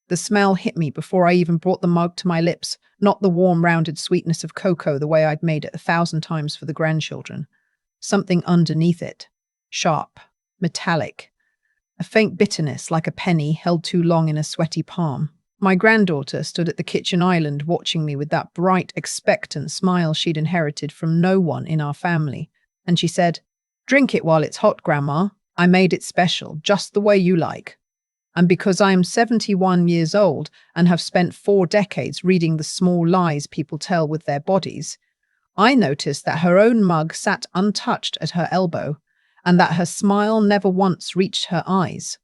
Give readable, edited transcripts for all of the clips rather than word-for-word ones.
The smell hit me before I even brought the mug to my lips, not the warm, rounded sweetness of cocoa the way I'd made it 1,000 times for the grandchildren. Something underneath it. Sharp. Metallic. A faint bitterness like a penny held too long in a sweaty palm. My granddaughter stood at the kitchen island watching me with that bright, expectant smile she'd inherited from no one in our family. And she said, "Drink it while it's hot, Grandma. I made it special, just the way you like." And because I am 71 years old and have spent 4 decades reading the small lies people tell with their bodies, I noticed that her own mug sat untouched at her elbow and that her smile never once reached her eyes.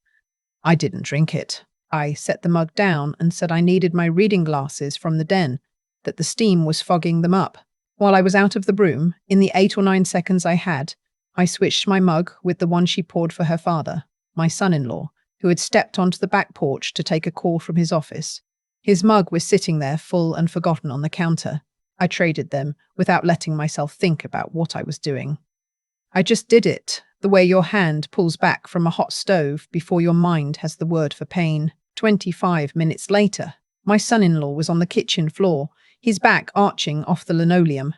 I didn't drink it. I set the mug down and said I needed my reading glasses from the den, that the steam was fogging them up. While I was out of the broom, in the 8 or 9 seconds I had, I switched my mug with the one she poured for her father, my son-in-law, who had stepped onto the back porch to take a call from his office. His mug was sitting there full and forgotten on the counter. I traded them without letting myself think about what I was doing. I just did it, the way your hand pulls back from a hot stove before your mind has the word for pain. 25 minutes later, my son-in-law was on the kitchen floor, his back arching off the linoleum,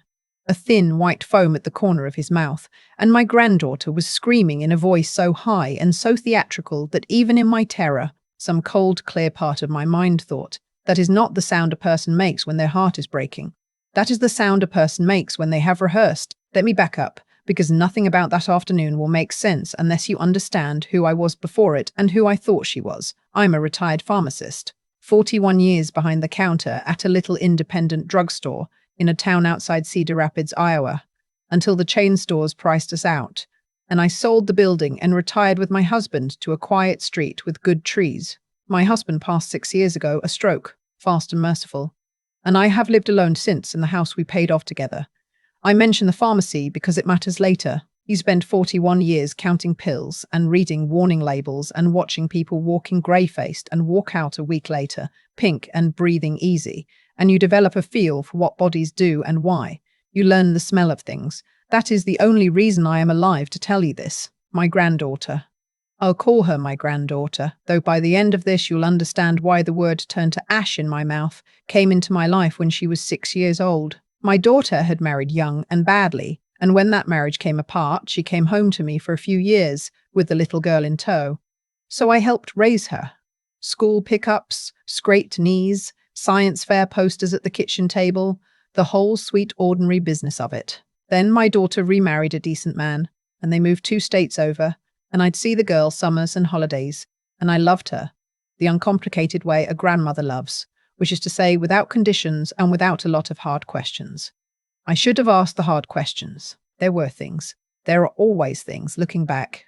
a thin white foam at the corner of his mouth, and my granddaughter was screaming in a voice so high and so theatrical that even in my terror, some cold, clear part of my mind thought, that is not the sound a person makes when their heart is breaking. That is the sound a person makes when they have rehearsed. Let me back up, because nothing about that afternoon will make sense unless you understand who I was before it and who I thought she was. I'm a retired pharmacist, 41 years behind the counter at a little independent drugstore in a town outside Cedar Rapids, Iowa, until the chain stores priced us out, and I sold the building and retired with my husband to a quiet street with good trees. My husband passed 6 years ago, a stroke, fast and merciful, and I have lived alone since in the house we paid off together. I mention the pharmacy because it matters later. You spend 41 years counting pills and reading warning labels and watching people walking grey-faced and walk out a week later, pink and breathing easy, and you develop a feel for what bodies do and why. You learn the smell of things. That is the only reason I am alive to tell you this. My granddaughter. I'll call her my granddaughter, though by the end of this you'll understand why the word turned to ash in my mouth came into my life when she was 6 years old. My daughter had married young and badly, and when that marriage came apart, she came home to me for a few years with the little girl in tow. So I helped raise her. School pickups, scraped knees, science fair posters at the kitchen table, the whole sweet ordinary business of it. Then my daughter remarried a decent man, and they moved 2 states over, and I'd see the girl summers and holidays, and I loved her, the uncomplicated way a grandmother loves, which is to say without conditions and without a lot of hard questions. I should have asked the hard questions. There were things. There are always things, looking back.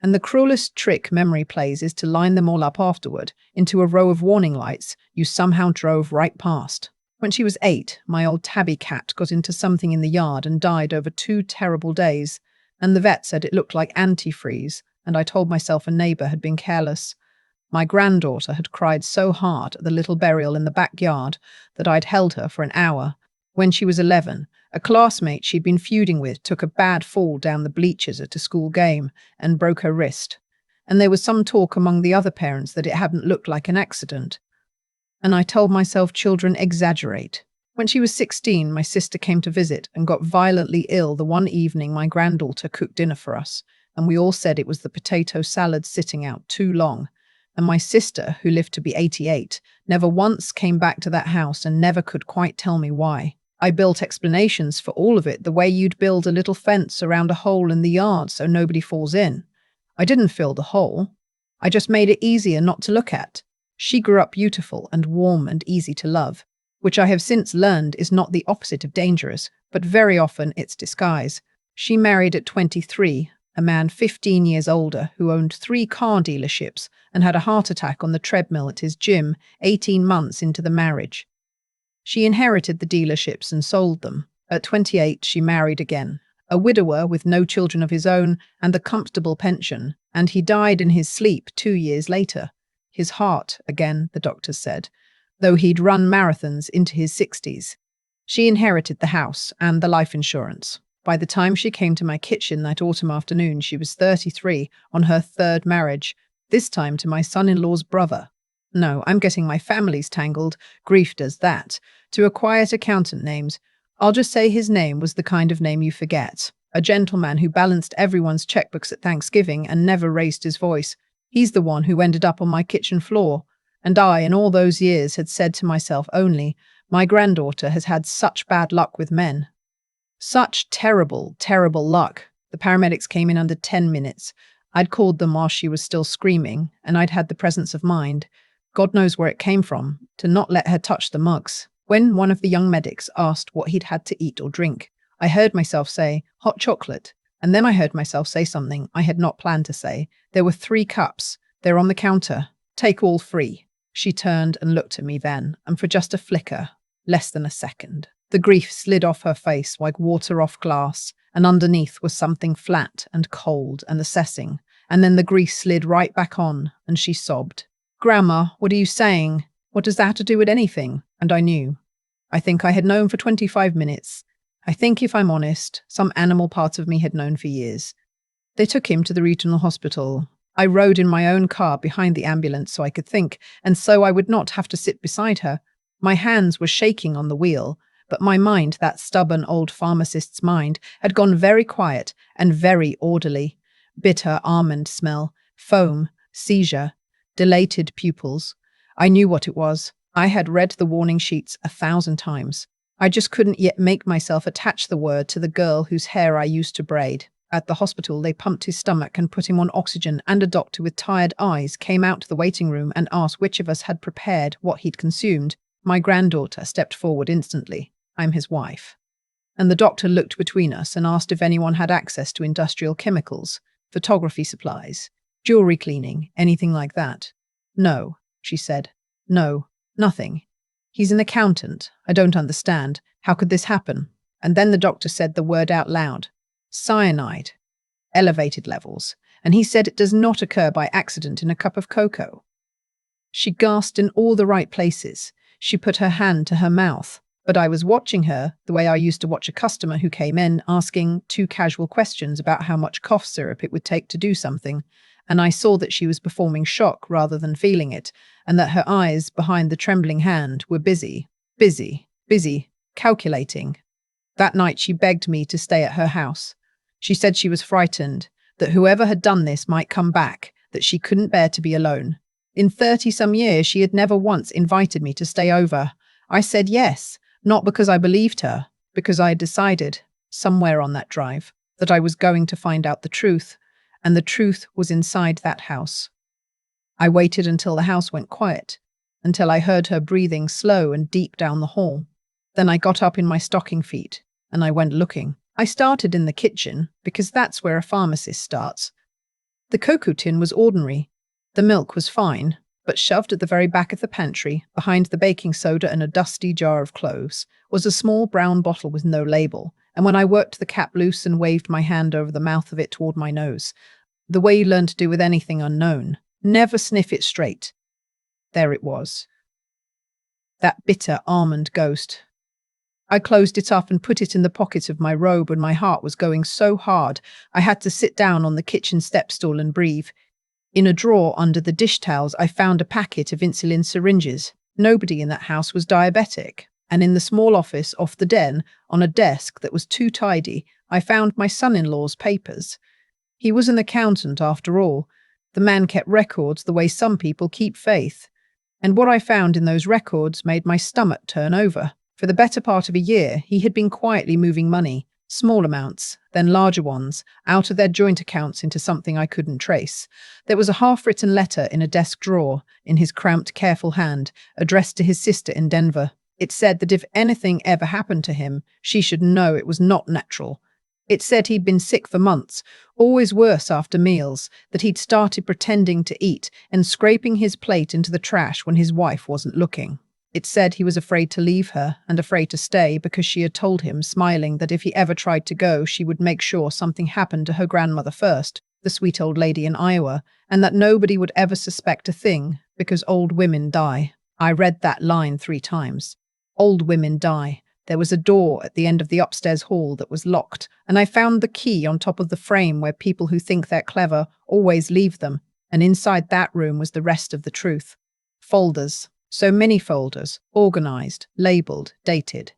And the cruelest trick memory plays is to line them all up afterward into a row of warning lights you somehow drove right past. When she was 8, my old tabby cat got into something in the yard and died over 2 terrible days, and the vet said it looked like antifreeze, and I told myself a neighbour had been careless. My granddaughter had cried so hard at the little burial in the backyard that I'd held her for an hour. When she was 11, a classmate she'd been feuding with took a bad fall down the bleachers at a school game and broke her wrist, and there was some talk among the other parents that it hadn't looked like an accident. And I told myself children exaggerate. When she was 16, my sister came to visit and got violently ill the one evening my granddaughter cooked dinner for us, and we all said it was the potato salad sitting out too long. And my sister, who lived to be 88, never once came back to that house and never could quite tell me why. I built explanations for all of it the way you'd build a little fence around a hole in the yard so nobody falls in. I didn't fill the hole. I just made it easier not to look at. She grew up beautiful and warm and easy to love, which I have since learned is not the opposite of dangerous, but very often its disguise. She married at 23, a man 15 years older who owned 3 car dealerships and had a heart attack on the treadmill at his gym 18 months into the marriage. She inherited the dealerships and sold them. At 28, she married again, a widower with no children of his own and a comfortable pension, and he died in his sleep 2 years later. His heart, again, the doctors said, though he'd run marathons into his 60s. She inherited the house and the life insurance. By the time she came to my kitchen that autumn afternoon, she was 33, on her 3rd marriage, this time to my son-in-law's brother. No, I'm getting my families tangled. Grief does that. To a quiet accountant names. I'll just say his name was the kind of name you forget. A gentleman who balanced everyone's checkbooks at Thanksgiving and never raised his voice. He's the one who ended up on my kitchen floor. And I, in all those years, had said to myself only, my granddaughter has had such bad luck with men. Such terrible, terrible luck. The paramedics came in under 10 minutes. I'd called them while she was still screaming, and I'd had the presence of mind, God knows where it came from, to not let her touch the mugs. When one of the young medics asked what he'd had to eat or drink, I heard myself say, hot chocolate, and then I heard myself say something I had not planned to say. There were 3 cups. They're on the counter. Take all 3. She turned and looked at me then, and for just a flicker, less than a second, the grief slid off her face like water off glass, and underneath was something flat and cold and assessing, and then the grease slid right back on, and she sobbed. Grandma, what are you saying? What does that have to do with anything? And I knew. I think I had known for 25 minutes. I think, if I'm honest, some animal part of me had known for years. They took him to the regional hospital. I rode in my own car behind the ambulance so I could think, and so I would not have to sit beside her. My hands were shaking on the wheel, but my mind, that stubborn old pharmacist's mind, had gone very quiet and very orderly. Bitter almond smell, foam, seizure, dilated pupils. I knew what it was. I had read the warning sheets 1,000 times. I just couldn't yet make myself attach the word to the girl whose hair I used to braid. At the hospital, they pumped his stomach and put him on oxygen, and a doctor with tired eyes came out to the waiting room and asked which of us had prepared what he'd consumed. My granddaughter stepped forward instantly. I'm his wife. And the doctor looked between us and asked if anyone had access to industrial chemicals, photography supplies, jewelry cleaning, anything like that. No, she said. No, nothing. He's an accountant. I don't understand. How could this happen? And then the doctor said the word out loud. Cyanide. Elevated levels. And he said it does not occur by accident in a cup of cocoa. She gasped in all the right places. She put her hand to her mouth. But I was watching her the way I used to watch a customer who came in asking 2 casual questions about how much cough syrup it would take to do something, and I saw that she was performing shock rather than feeling it, and that her eyes behind the trembling hand were busy, calculating. That night she begged me to stay at her house. She said she was frightened, that whoever had done this might come back, that she couldn't bear to be alone. In 30-some years she had never once invited me to stay over. I said yes. Not because I believed her, because I had decided, somewhere on that drive, that I was going to find out the truth, and the truth was inside that house. I waited until the house went quiet, until I heard her breathing slow and deep down the hall. Then I got up in my stocking feet, and I went looking. I started in the kitchen, because that's where a pharmacist starts. The cocoa tin was ordinary. The milk was fine, but shoved at the very back of the pantry, behind the baking soda and a dusty jar of cloves, was a small brown bottle with no label, and when I worked the cap loose and waved my hand over the mouth of it toward my nose, the way you learn to do with anything unknown, never sniff it straight. There it was. That bitter almond ghost. I closed it up and put it in the pocket of my robe, and my heart was going so hard I had to sit down on the kitchen step stool and breathe. In a drawer under the dish towels, I found a packet of insulin syringes. Nobody in that house was diabetic. And in the small office off the den, on a desk that was too tidy, I found my son-in-law's papers. He was an accountant after all. The man kept records the way some people keep faith. And what I found in those records made my stomach turn over. For the better part of a year, he had been quietly moving money, small amounts, then larger ones, out of their joint accounts into something I couldn't trace. There was a half-written letter in a desk drawer, in his cramped, careful hand, addressed to his sister in Denver. It said that if anything ever happened to him, she should know it was not natural. It said he'd been sick for months, always worse after meals, that he'd started pretending to eat and scraping his plate into the trash when his wife wasn't looking. It said he was afraid to leave her and afraid to stay because she had told him, smiling, that if he ever tried to go, she would make sure something happened to her grandmother first, the sweet old lady in Iowa, and that nobody would ever suspect a thing because old women die. I read that line 3 times. Old women die. There was a door at the end of the upstairs hall that was locked, and I found the key on top of the frame where people who think they're clever always leave them, and inside that room was the rest of the truth. Folders. So many folders, organized, labeled, dated.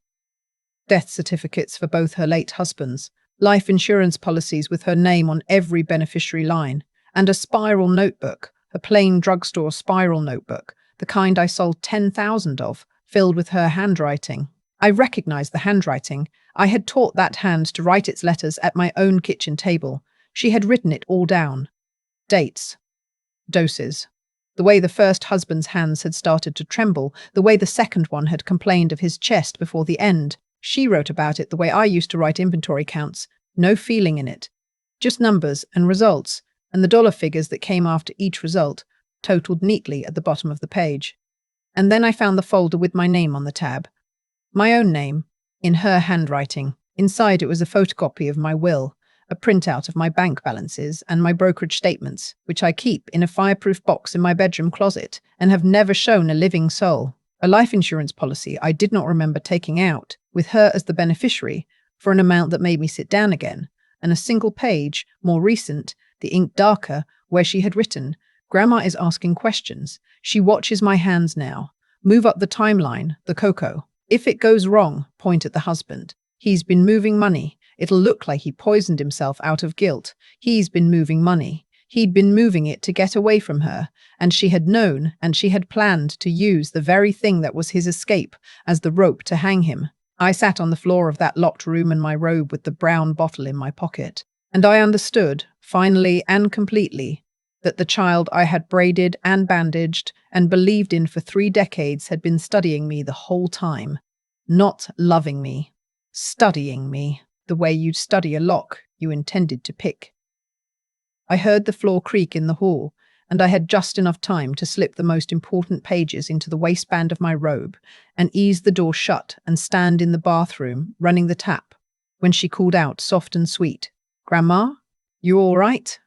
Death certificates for both her late husbands, life insurance policies with her name on every beneficiary line, and a spiral notebook, a plain drugstore spiral notebook, the kind I sold 10,000 of, filled with her handwriting. I recognized the handwriting. I had taught that hand to write its letters at my own kitchen table. She had written it all down. Dates. Doses. The way the first husband's hands had started to tremble, the way the second one had complained of his chest before the end. She wrote about it the way I used to write inventory counts. No feeling in it. Just numbers and results, and the dollar figures that came after each result, totaled neatly at the bottom of the page. And then I found the folder with my name on the tab. My own name, in her handwriting. Inside it was a photocopy of my will, a printout of my bank balances and my brokerage statements, which I keep in a fireproof box in my bedroom closet and have never shown a living soul. A life insurance policy I did not remember taking out, with her as the beneficiary, for an amount that made me sit down again, and a single page, more recent, the ink darker, where she had written, "Grandma is asking questions. She watches my hands now. Move up the timeline, the cocoa. If it goes wrong, point at the husband. He's been moving money. It'll look like he poisoned himself out of guilt. He's been moving money. He'd been moving it to get away from her, and she had known and she had planned to use the very thing that was his escape as the rope to hang him." I sat on the floor of that locked room in my robe with the brown bottle in my pocket, and I understood, finally and completely, that the child I had braided and bandaged and believed in for 3 decades had been studying me the whole time. Not loving me. Studying me, the way you'd study a lock you intended to pick. I heard the floor creak in the hall, and I had just enough time to slip the most important pages into the waistband of my robe and ease the door shut and stand in the bathroom, running the tap, when she called out, soft and sweet, "Grandma, you all right?"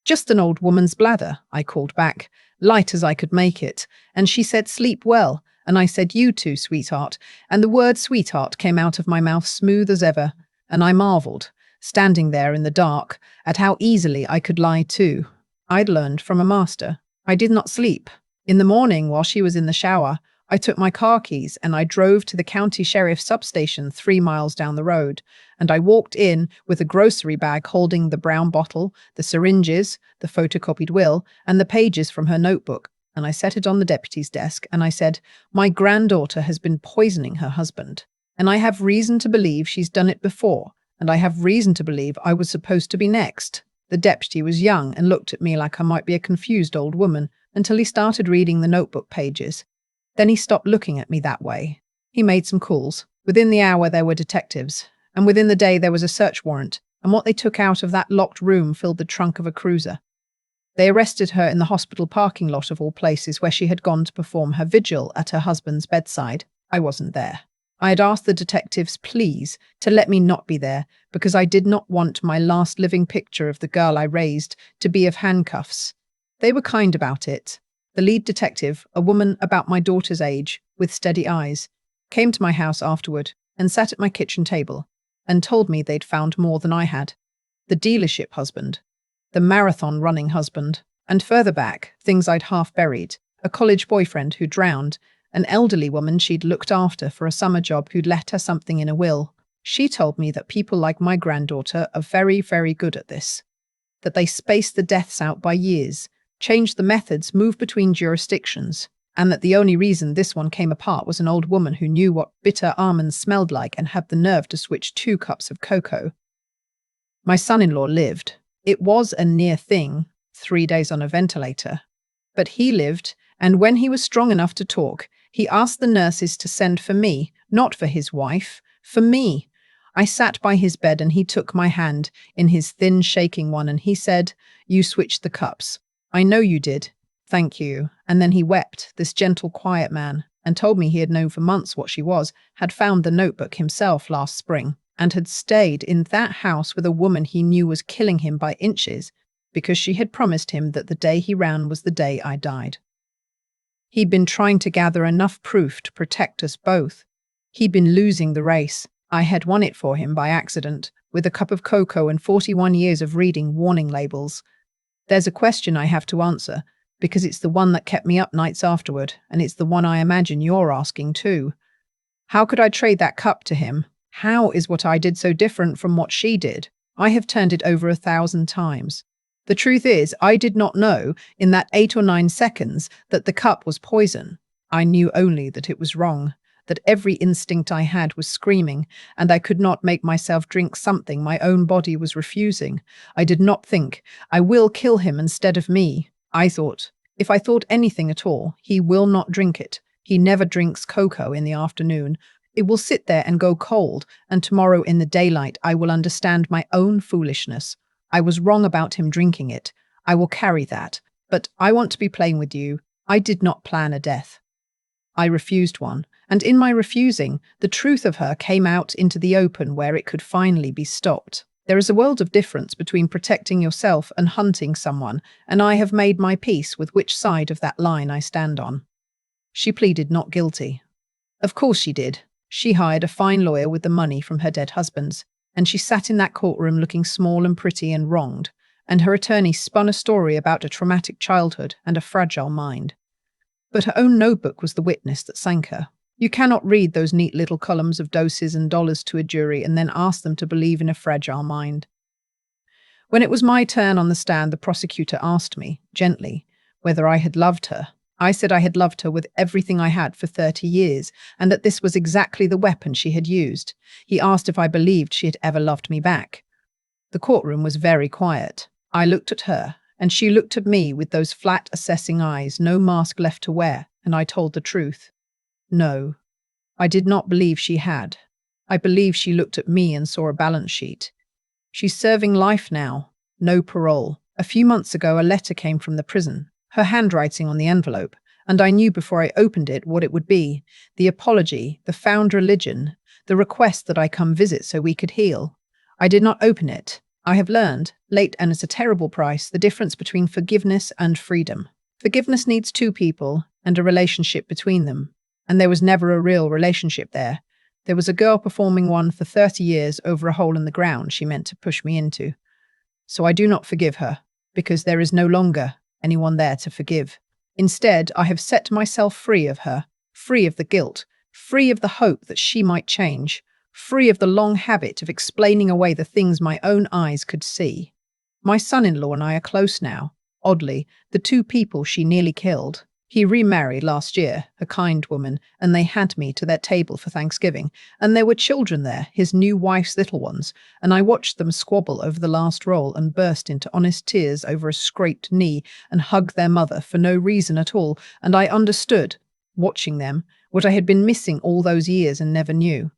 "Just an old woman's blather," I called back, light as I could make it, and she said, "Sleep well," and I said, "You too, sweetheart," and the word sweetheart came out of my mouth smooth as ever, and I marveled, standing there in the dark, at how easily I could lie too. I'd learned from a master. I did not sleep. In the morning, while she was in the shower, I took my car keys and I drove to the county sheriff's substation 3 miles down the road, and I walked in with a grocery bag holding the brown bottle, the syringes, the photocopied will, and the pages from her notebook, and I set it on the deputy's desk, and I said, "My granddaughter has been poisoning her husband, and I have reason to believe she's done it before, and I have reason to believe I was supposed to be next." The deputy was young and looked at me like I might be a confused old woman until he started reading the notebook pages. Then he stopped looking at me that way. He made some calls. Within the hour there were detectives, and within the day there was a search warrant, and what they took out of that locked room filled the trunk of a cruiser. They arrested her in the hospital parking lot of all places, where she had gone to perform her vigil at her husband's bedside. I wasn't there. I had asked the detectives, please, to let me not be there, because I did not want my last living picture of the girl I raised to be of handcuffs. They were kind about it. The lead detective, a woman about my daughter's age, with steady eyes, came to my house afterward and sat at my kitchen table and told me they'd found more than I had. The dealership husband, the marathon running husband, and further back, things I'd half buried, a college boyfriend who drowned, an elderly woman she'd looked after for a summer job who'd left her something in a will. She told me that people like my granddaughter are very, very good at this, that they space the deaths out by years, change the methods, move between jurisdictions, and that the only reason this one came apart was an old woman who knew what bitter almonds smelled like and had the nerve to switch 2 cups of cocoa. My son-in-law lived. It was a near thing, 3 days on a ventilator. But he lived, and when he was strong enough to talk, he asked the nurses to send for me, not for his wife, for me. I sat by his bed and he took my hand in his thin, shaking one and he said, "You switched the cups. I know you did. Thank you." And then he wept, this gentle, quiet man, and told me he had known for months what she was, had found the notebook himself last spring, and had stayed in that house with a woman he knew was killing him by inches because she had promised him that the day he ran was the day I died. He'd been trying to gather enough proof to protect us both. He'd been losing the race. I had won it for him by accident, with a cup of cocoa and 41 years of reading warning labels. There's a question I have to answer, Because it's the one that kept me up nights afterward, and it's the one I imagine you're asking too. How could I trade that cup to him? How is what I did so different from what she did? I have turned it over 1,000 times. The truth is, I did not know, in that 8 or 9 seconds, that the cup was poison. I knew only that it was wrong, that every instinct I had was screaming, and I could not make myself drink something my own body was refusing. I did not think, I will kill him instead of me. I thought, if I thought anything at all, he will not drink it. He never drinks cocoa in the afternoon. It will sit there and go cold, and tomorrow in the daylight I will understand my own foolishness. I was wrong about him drinking it. I will carry that. But I want to be plain with you. I did not plan a death. I refused one, and in my refusing, the truth of her came out into the open where it could finally be stopped. There is a world of difference between protecting yourself and hunting someone, and I have made my peace with which side of that line I stand on. She pleaded not guilty. Of course she did. She hired a fine lawyer with the money from her dead husband's, and she sat in that courtroom looking small and pretty and wronged, and her attorney spun a story about a traumatic childhood and a fragile mind. But her own notebook was the witness that sank her. You cannot read those neat little columns of doses and dollars to a jury and then ask them to believe in a fragile mind. When it was my turn on the stand, the prosecutor asked me, gently, whether I had loved her. I said I had loved her with everything I had for 30 years, and that this was exactly the weapon she had used. He asked if I believed she had ever loved me back. The courtroom was very quiet. I looked at her, and she looked at me with those flat, assessing eyes, no mask left to wear, and I told the truth. No, I did not believe she had. I believe she looked at me and saw a balance sheet. She's serving life now, no parole. A few months ago, a letter came from the prison, her handwriting on the envelope, and I knew before I opened it what it would be: the apology, the found religion, the request that I come visit so we could heal. I did not open it. I have learned, late and at a terrible price, the difference between forgiveness and freedom. Forgiveness needs two people and a relationship between them. And there was never a real relationship there. There was a girl performing one for 30 years over a hole in the ground she meant to push me into. So I do not forgive her, because there is no longer anyone there to forgive. Instead, I have set myself free of her, free of the guilt, free of the hope that she might change, free of the long habit of explaining away the things my own eyes could see. My son-in-law and I are close now. Oddly, the two people she nearly killed. He remarried last year, a kind woman, and they had me to their table for Thanksgiving, and there were children there, his new wife's little ones, and I watched them squabble over the last roll and burst into honest tears over a scraped knee and hug their mother for no reason at all, and I understood, watching them, what I had been missing all those years and never knew.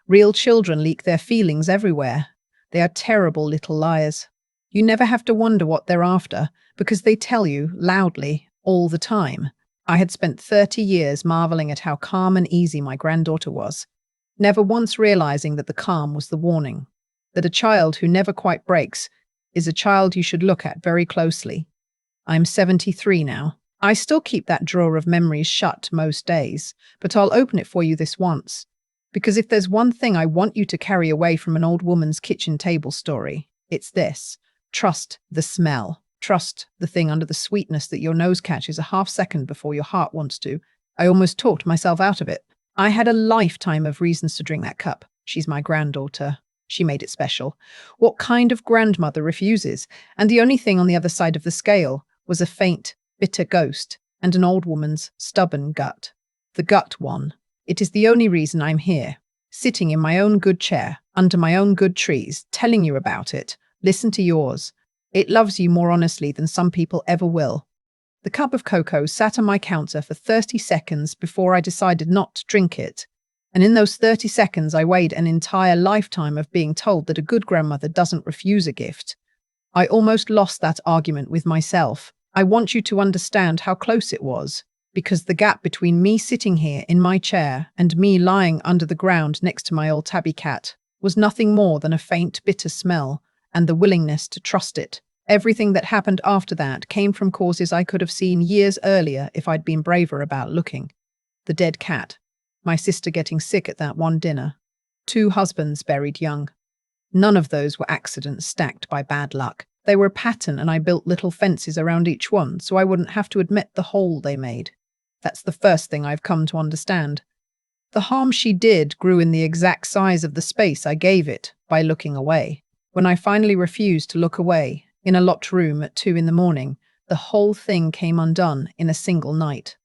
Real children leak their feelings everywhere. They are terrible little liars. You never have to wonder what they're after, because they tell you, loudly, all the time. I had spent 30 years marveling at how calm and easy my granddaughter was, never once realizing that the calm was the warning, that a child who never quite breaks is a child you should look at very closely. I'm 73 now. I still keep that drawer of memories shut most days, but I'll open it for you this once, because if there's one thing I want you to carry away from an old woman's kitchen table story, it's this: trust the smell. Trust the thing under the sweetness that your nose catches a half second before your heart wants to. I almost talked myself out of it. I had a lifetime of reasons to drink that cup. She's my granddaughter. She made it special. What kind of grandmother refuses? And the only thing on the other side of the scale was a faint, bitter ghost and an old woman's stubborn gut. The gut one. It is the only reason I'm here, sitting in my own good chair, under my own good trees, telling you about it. Listen to yours. It loves you more honestly than some people ever will. The cup of cocoa sat on my counter for 30 seconds before I decided not to drink it. And in those 30 seconds, I weighed an entire lifetime of being told that a good grandmother doesn't refuse a gift. I almost lost that argument with myself. I want you to understand how close it was, because the gap between me sitting here in my chair and me lying under the ground next to my old tabby cat was nothing more than a faint, bitter smell, and the willingness to trust it. Everything that happened after that came from causes I could have seen years earlier if I'd been braver about looking. The dead cat, my sister getting sick at that one dinner, 2 husbands buried young. None of those were accidents stacked by bad luck. They were a pattern, and I built little fences around each one so I wouldn't have to admit the hole they made. That's the first thing I've come to understand. The harm she did grew in the exact size of the space I gave it by looking away. When I finally refused to look away, in a locked room at 2 in the morning, the whole thing came undone in a single night.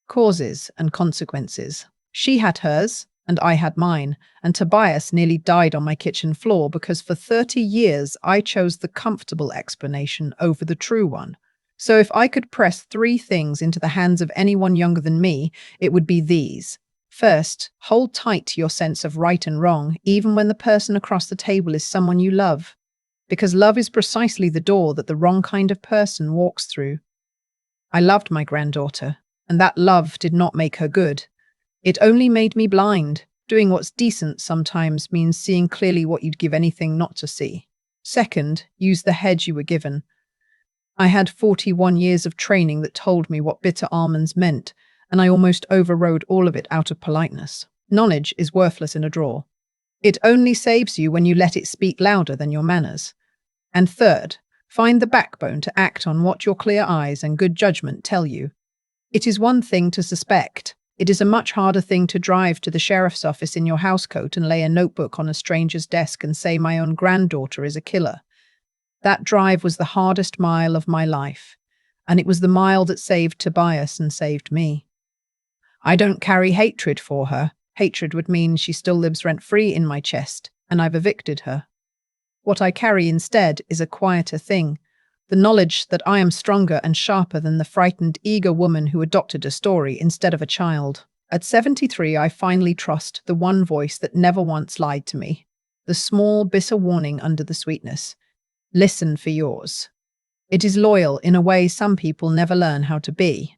Causes and consequences. She had hers, and I had mine, and Tobias nearly died on my kitchen floor because for 30 years I chose the comfortable explanation over the true one. So if I could press 3 things into the hands of anyone younger than me, it would be these. First, hold tight to your sense of right and wrong, even when the person across the table is someone you love. Because love is precisely the door that the wrong kind of person walks through. I loved my granddaughter, and that love did not make her good. It only made me blind. Doing what's decent sometimes means seeing clearly what you'd give anything not to see. Second, use the hedge you were given. I had 41 years of training that told me what bitter almonds meant, and I almost overrode all of it out of politeness. Knowledge is worthless in a drawer. It only saves you when you let it speak louder than your manners. And third, find the backbone to act on what your clear eyes and good judgment tell you. It is one thing to suspect. It is a much harder thing to drive to the sheriff's office in your housecoat and lay a notebook on a stranger's desk and say my own granddaughter is a killer. That drive was the hardest mile of my life, and it was the mile that saved Tobias and saved me. I don't carry hatred for her. Hatred would mean she still lives rent-free in my chest, and I've evicted her. What I carry instead is a quieter thing, the knowledge that I am stronger and sharper than the frightened, eager woman who adopted a story instead of a child. At 73, I finally trust the one voice that never once lied to me, the small, bitter warning under the sweetness. Listen for yours. It is loyal in a way some people never learn how to be.